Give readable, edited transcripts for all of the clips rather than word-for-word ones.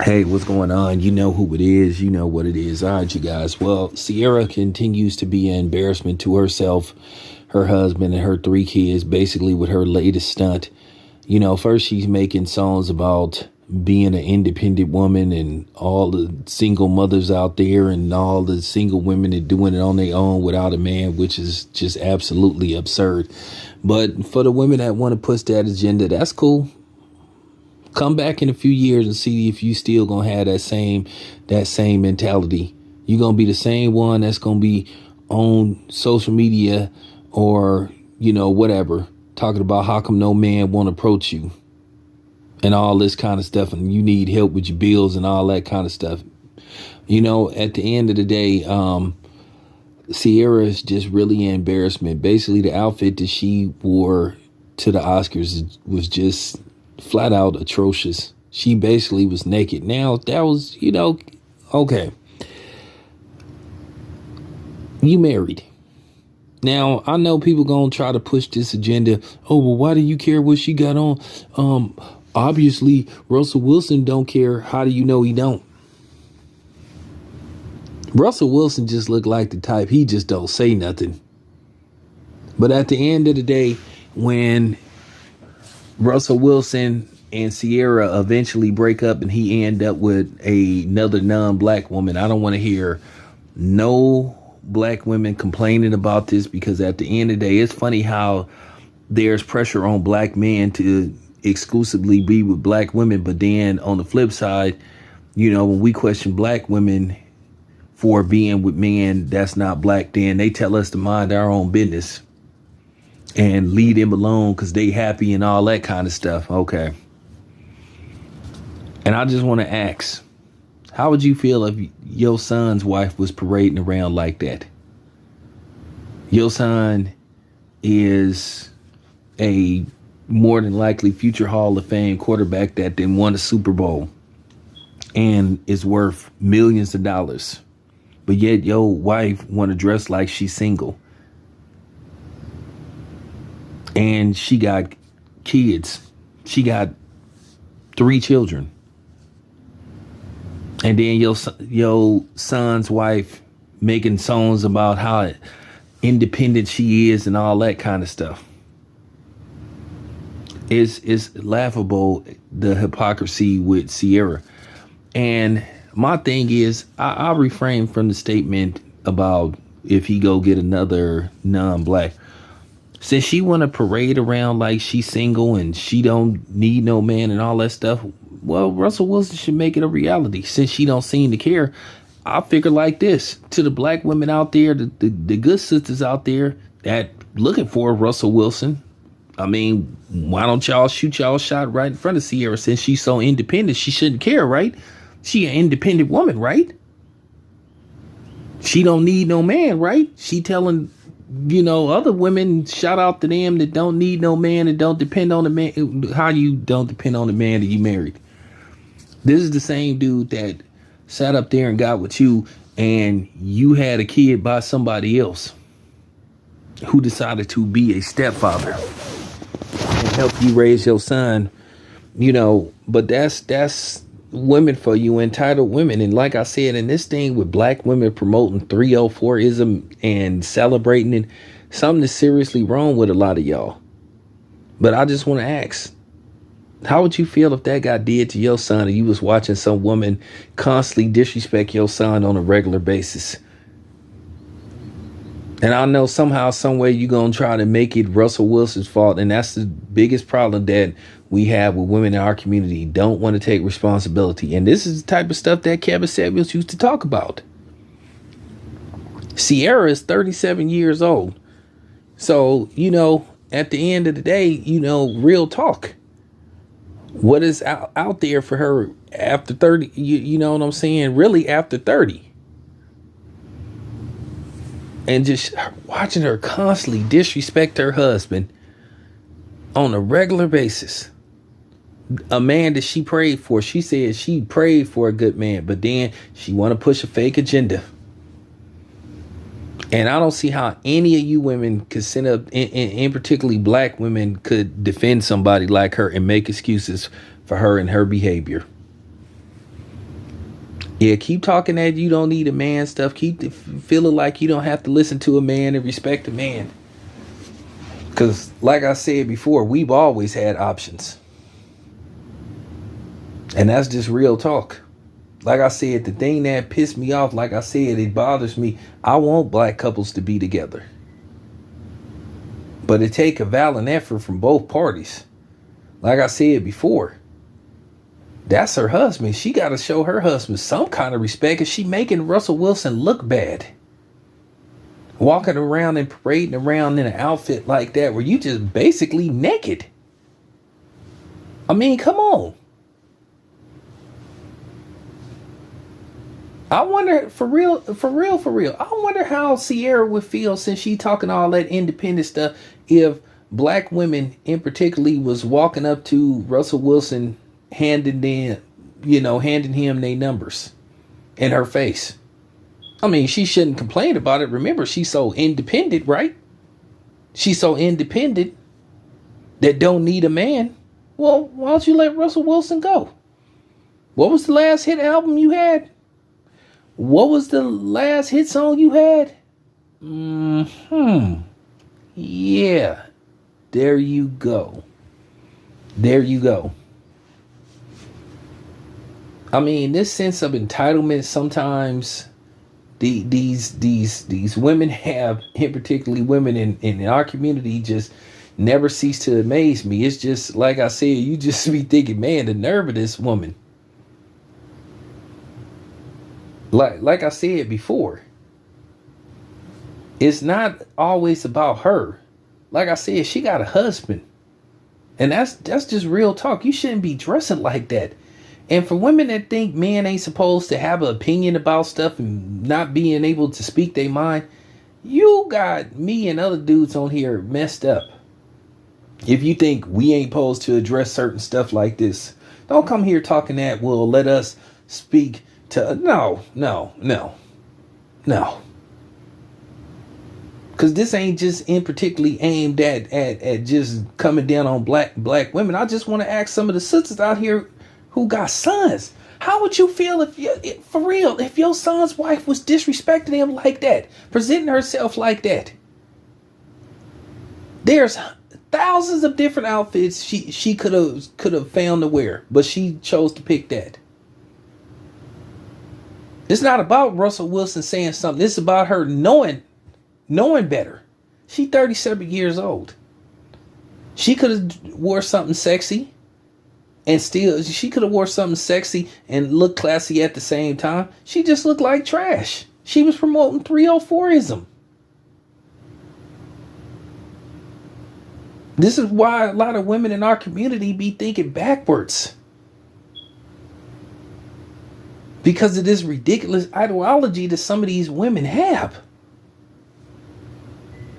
Hey, what's going on? You know who it is. You know what it is. All right, you guys. Well, Ciara continues to be an embarrassment to herself, her husband, and her three kids, basically with her latest stunt. First she's making songs about being an independent woman and all the single mothers out there and all the single women that doing it on their own without a man, which is just absolutely absurd. But for the women that want to push that agenda, that's cool. Come back in a few years and see if you still gonna have that same mentality. You gonna be the same one that's gonna be on social media or whatever, talking about how come no man won't approach you and all this kind of stuff, and you need help with your bills and all that kind of stuff. At the end of the day, Ciara is just really an embarrassment. Basically, the outfit that she wore to the Oscars was just flat out atrocious. She basically was naked. Now, that was, okay, you married. Now, I know people gonna try to push this agenda. Oh, well, why do you care what she got on? Obviously, Russell Wilson don't care. How do you know he don't? Russell Wilson just looked like the type, he just don't say nothing. But at the end of the day, when Russell Wilson and Ciara eventually break up and he end up with another non-black woman, I don't want to hear no black women complaining about this, because at the end of the day, it's funny how there's pressure on black men to exclusively be with black women. But then on the flip side, when we question black women for being with men that's not black, then they tell us to mind our own business and leave them alone because they happy and all that kind of stuff. Okay. And I just want to ask, how would you feel if your son's wife was parading around like that? Your son is a more than likely future Hall of Fame quarterback that then won a Super Bowl and is worth millions of dollars. But yet your wife want to dress like she's single. And she got kids. She got 3 children. And then your son's wife making songs about how independent she is and all that kind of stuff. It's laughable, the hypocrisy with Ciara. And my thing is, I refrain from the statement about if he go get another non-black. Since she want to parade around like she's single and she don't need no man and all that stuff, well, Russell Wilson should make it a reality. Since she don't seem to care, I figure like this. To the black women out there, the good sisters out there that looking for Russell Wilson, I mean, why don't y'all shoot y'all shot right in front of Ciara? Since she's so independent, she shouldn't care, right? She an independent woman, right? She don't need no man, right? She telling other women, shout out to them that don't need no man and don't depend on the man. How you don't depend on the man that you married? This is the same dude that sat up there and got with you, and you had a kid by somebody else who decided to be a stepfather and help you raise your son. But that's women for you, entitled women. And like I said, in this thing with black women promoting 304ism and celebrating it, something is seriously wrong with a lot of y'all. But I just want to ask, how would you feel if that got did to your son and you was watching some woman constantly disrespect your son on a regular basis? And I know somehow, some way you're going to try to make it Russell Wilson's fault. And that's the biggest problem that we have with women in our community. Don't want to take responsibility. And this is the type of stuff that Kevin Samuels used to talk about. Ciara is 37 years old. So, at the end of the day, real talk. What is out there for her after 30? You know what I'm saying? Really after 30. And just watching her constantly disrespect her husband on a regular basis. A man that she prayed for. She said she prayed for a good man, but then she want to push a fake agenda. And I don't see how any of you women could sit up, and particularly black women, could defend somebody like her and make excuses for her and her behavior. Yeah, keep talking that you don't need a man stuff. Keep feeling like you don't have to listen to a man and respect a man. Because, like I said before, we've always had options. And that's just real talk. Like I said, the thing that pissed me off, like I said, it bothers me. I want black couples to be together. But it take a valiant effort from both parties. Like I said before, that's her husband. She got to show her husband some kind of respect. Because she making Russell Wilson look bad. Walking around and parading around in an outfit like that where you just basically naked. I mean, come on. I wonder, for real. I wonder how Ciara would feel since she talking all that independent stuff if black women in particularly was walking up to Russell Wilson handing him their numbers in her face. I mean, she shouldn't complain about it. Remember, she's so independent, right? She's so independent that don't need a man. Well, why don't you let Russell Wilson go? What was the last hit album you had? What was the last hit song you had? Yeah. There you go. There you go. I mean, this sense of entitlement sometimes these women have, and particularly women in our community, just never cease to amaze me. It's just like I said, you just be thinking, man, the nerve of this woman. Like I said before, it's not always about her. Like I said, she got a husband. And that's just real talk. You shouldn't be dressing like that. And for women that think men ain't supposed to have an opinion about stuff and not being able to speak their mind, you got me and other dudes on here messed up. If you think we ain't supposed to address certain stuff like this, don't come here talking that will let us speak to. No. Because this ain't just in particularly aimed at just coming down on black women. I just want to ask some of the sisters out here who got sons. How would you feel if your son's wife was disrespecting him like that, presenting herself like that? There's thousands of different outfits she could have found to wear, but she chose to pick that. It's not about Russell Wilson saying something. It's about her knowing better. She 37 years old. She could have wore something sexy and she could have wore something sexy and looked classy at the same time. She just looked like trash. She was promoting 304ism. This is why a lot of women in our community be thinking backwards. Because of this ridiculous ideology that some of these women have.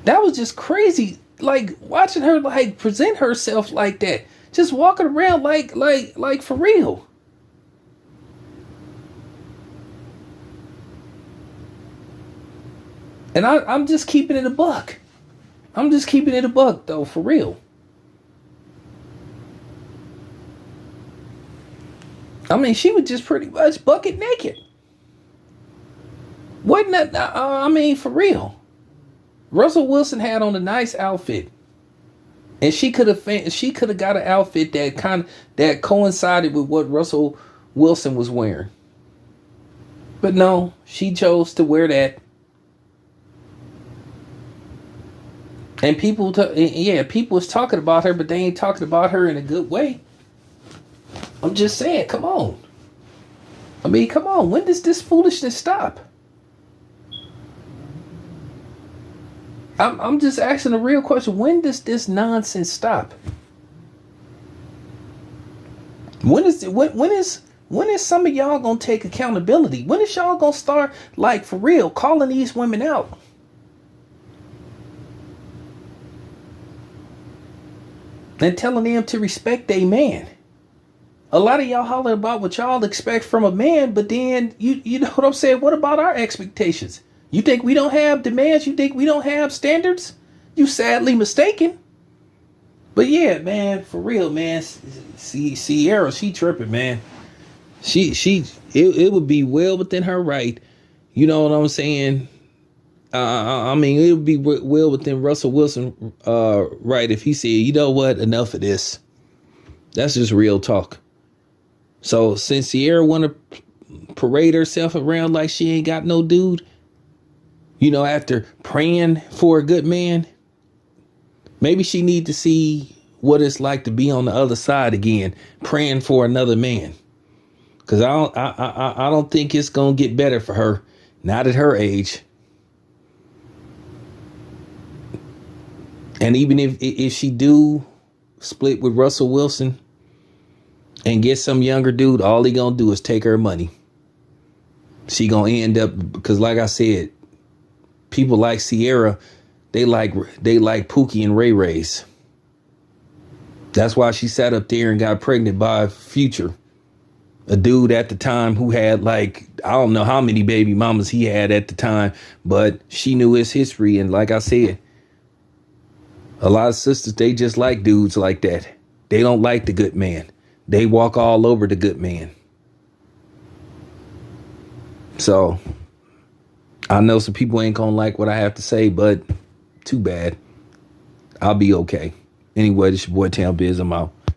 That was just crazy. Like watching her like present herself like that. Just walking around like for real. And I'm just keeping it a buck. I'm just keeping it a buck though, for real. I mean, she was just pretty much bucket naked. Wasn't that? I mean, for real. Russell Wilson had on a nice outfit, and she could have got an outfit that coincided with what Russell Wilson was wearing. But no, she chose to wear that. And people was talking about her, but they ain't talking about her in a good way. I'm just saying, come on. I mean, come on. When does this foolishness stop? I'm just asking a real question. When does this nonsense stop? When is some of y'all gonna take accountability? When is y'all gonna start, like, for real, calling these women out? And telling them to respect their man. A lot of y'all holler about what y'all expect from a man, but then you know what I'm saying? What about our expectations? You think we don't have demands? You think we don't have standards? You sadly mistaken. But yeah, man, for real, man. Ciara, she tripping, man. It would be well within her right. You know what I'm saying? I mean, it would be well within Russell Wilson right if he said, you know what, enough of this. That's just real talk. So since Ciara want to parade herself around like she ain't got no dude, you know, after praying for a good man, maybe she need to see what it's like to be on the other side again, praying for another man. Cause I don't think it's gonna get better for her, not at her age. And even if she do split with Russell Wilson and get some younger dude, all he gonna do is take her money. She gonna end up, because like I said, people like Ciara, they like Pookie and Ray Ray's. That's why she sat up there and got pregnant by Future. A dude at the time who had like, I don't know how many baby mamas he had at the time, but she knew his history. And like I said, a lot of sisters, they just like dudes like that. They don't like the good man. They walk all over the good man. So I know some people ain't gonna like what I have to say, but too bad. I'll be okay. Anyway, this your boy Town Biz. I'm out.